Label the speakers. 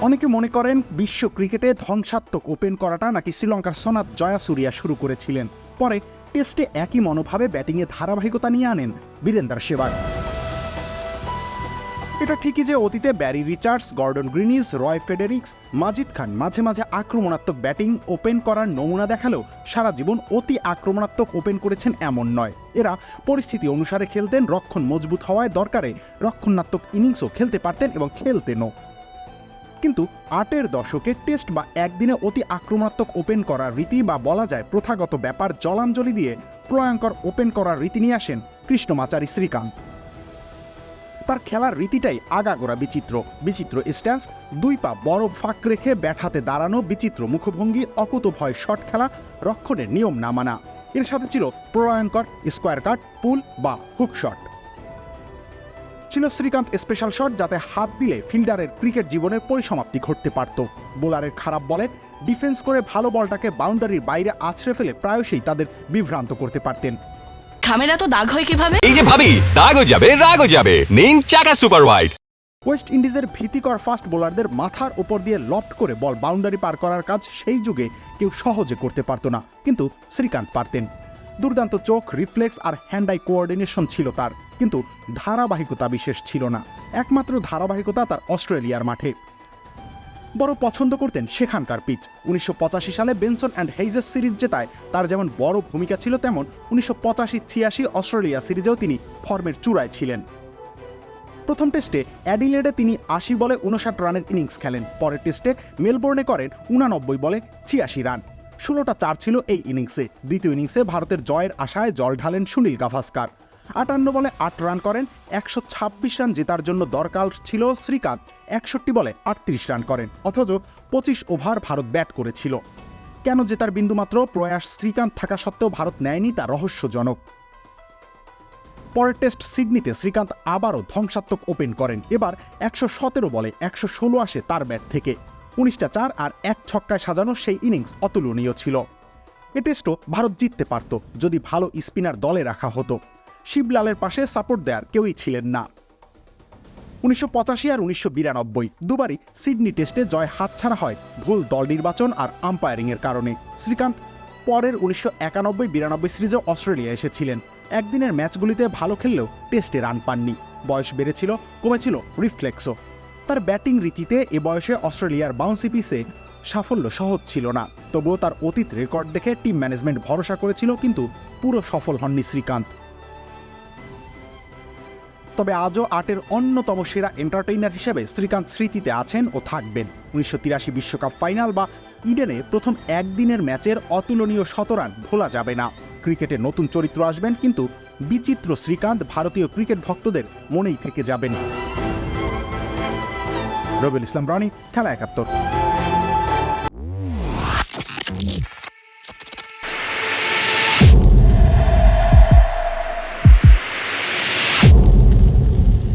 Speaker 1: অনেকে মনে করেন বিশ্ব ক্রিকেটে ধ্বংসাত্মক ওপেন করাটা নাকি শ্রীলঙ্কার সনাত জয়াসুরিয়া শুরু করেছিলেন। পরে টেস্টে একই মনোভাবে ব্যাটিংয়ে ধারাবাহিকতা নিয়ে আনেন বীরেন্দ্র সেহবাগ। এটা ঠিকই যে অতীতে ব্যারি রিচার্ডস, গর্ডন গ্রিনিস, রয় ফেডেরিক্স, মাজিদ খান মাঝে মাঝে আক্রমণাত্মক ব্যাটিং ওপেন করার নমুনা দেখালেও সারা জীবন অতি আক্রমণাত্মক ওপেন করেছেন এমন নয়। এরা পরিস্থিতি অনুসারে খেলতেন, রক্ষণ মজবুত হওয়ায় দরকারে রক্ষণাত্মক ইনিংসও খেলতে পারতেন এবং খেলতেনও। কিন্তু ৮-এর দশকে টেস্ট বা একদিনে অতি আক্রমণাত্মক ওপেন করার রীতি বা বলা যায় প্রথাগত ব্যাপার জলাঞ্জলি দিয়ে প্রলয়ঙ্কর ওপেন করার রীতি নিয়ে আসেন কৃষ্ণমাচারী শ্রীকান্ত। তার খেলার রীতিটাই আগাগোড়া বিচিত্র। বিচিত্র স্ট্যান্স, দুই পা বড় ফাঁক রেখে ব্যাট হাতে দাঁড়ানো, বিচিত্র মুখভঙ্গি, অকুতোভয় শট খেলা, রক্ষণের নিয়ম না মানা। এর সাথে ছিল প্রলয়ঙ্কর স্কোয়ার কাট, পুল বা হুক শট। ছিল শ্রীকান্ত স্পেশাল শট, যাতে হাত দিলে ফিল্ডারের ক্রিকেট জীবনের পরিসমাপ্তি ঘটতে পারত। বোলারের খারাপ বলে ডিফেন্স করে ভালো বলটাকে বাউন্ডারির বাইরে আছড়ে ফেলে প্রায়শই তাদের বিভ্রান্ত করতে পারতেন।
Speaker 2: খামেরা তো দাগ হয় কিভাবে?
Speaker 3: এই যে ভাবি, দাগও যাবে রাগও যাবে, নিন চাকা সুপার হোয়াইট।
Speaker 1: ওয়েস্ট ইন্ডিজের ভীতিকর ফাস্ট বোলারদের মাথার উপর দিয়ে লফট করে বল বাউন্ডারি পার করার কাজ সেই যুগে কেউ সহজে করতে পারত না, কিন্তু শ্রীকান্ত পারতেন। দুর্দান্ত চোখ, রিফ্লেক্স আর হ্যান্ড আই কোঅর্ডিনেশন ছিল তার, কিন্তু ধারাবাহিকতা বিশেষ ছিল না। একমাত্র ধারাবাহিকতা তার অস্ট্রেলিয়ার মাঠে। বড় পছন্দ করতেন সেখানকার পিচ। 1985 সালে বেনসন অ্যান্ড হেইজেস সিরিজ জেতায় তার যেমন বড় ভূমিকা ছিল, তেমন 1985-86 অস্ট্রেলিয়া সিরিজেও তিনি ফর্মের চূড়ায় ছিলেন। প্রথম টেস্টে অ্যাডিলেডে তিনি 80 বলে 59 রানের ইনিংস খেলেন। পরের টেস্টে মেলবোর্নে করেন 89 বলে 86 রান। 16টা 4 ছিল এই ইনিংসে। দ্বিতীয় ইনিংসে ভারতের জয়ের আশায় জল ঢালেন সুনীল গাভাস্কার। 58 বলে 8 রান করেন। 126 রান জেতার জন্য দরকার ছিল শ্রীকান্ত 61 বলে 38 রান করেন, অথচ 25 ওভার ভারত ব্যাট করেছিল। কেন জেতার বিন্দুমাত্র প্রয়াস শ্রীকান্ত থাকা সত্ত্বেও ভারত নেয়নি তা রহস্যজনক। পরের টেস্ট সিডনিতে শ্রীকান্ত আবারও ধ্বংসাত্মক ওপেন করেন। এবার 117 বলে 116 আসে তার ব্যাট থেকে। 19টা 4 আর 1 ছক্কায় সাজানো সেই ইনিংস অতুলনীয় ছিল। এ টেস্টও ভারত জিততে পারত যদি ভালো স্পিনার দলে রাখা হতো। শিবলালের পাশে সাপোর্ট দেওয়ার কেউই ছিলেন না। 1985 আর 1992 দুবারই সিডনি টেস্টে জয় হাতছাড়া হয় ভুল দল নির্বাচন আর আম্পায়ারিংয়ের কারণে। শ্রীকান্ত পরের 1991-92 সিরিজে অস্ট্রেলিয়া এসেছিলেন। একদিনের ম্যাচগুলিতে ভালো খেললেও টেস্টে রান পাননি। বয়স বেড়েছিল, কমেছিল রিফ্লেক্সও। তার ব্যাটিং রীতিতে এ বয়সে অস্ট্রেলিয়ার বাউন্সি পিসে সাফল্য সহজ ছিল না। তবুও তার অতীত রেকর্ড দেখে টিম ম্যানেজমেন্ট ভরসা করেছিল, কিন্তু পুরো সফল হননি শ্রীকান্ত। তবে আজও 8-এর অন্যতম সেরা এন্টারটেইনার হিসেবে শ্রীকান্ত স্মৃতিতে আছেন ও থাকবেন। 1983 বিশ্বকাপ ফাইনাল বা ইডেনে প্রথম একদিনের ম্যাচের অতুলনীয় শতরান ভোলা যাবে না। ক্রিকেটে নতুন চরিত্র আসবেন, কিন্তু বিচিত্র শ্রীকান্ত ভারতীয় ক্রিকেট ভক্তদের মনেই থেকে যাবেন। রবিউল ইসলাম রনি, খেলা 71।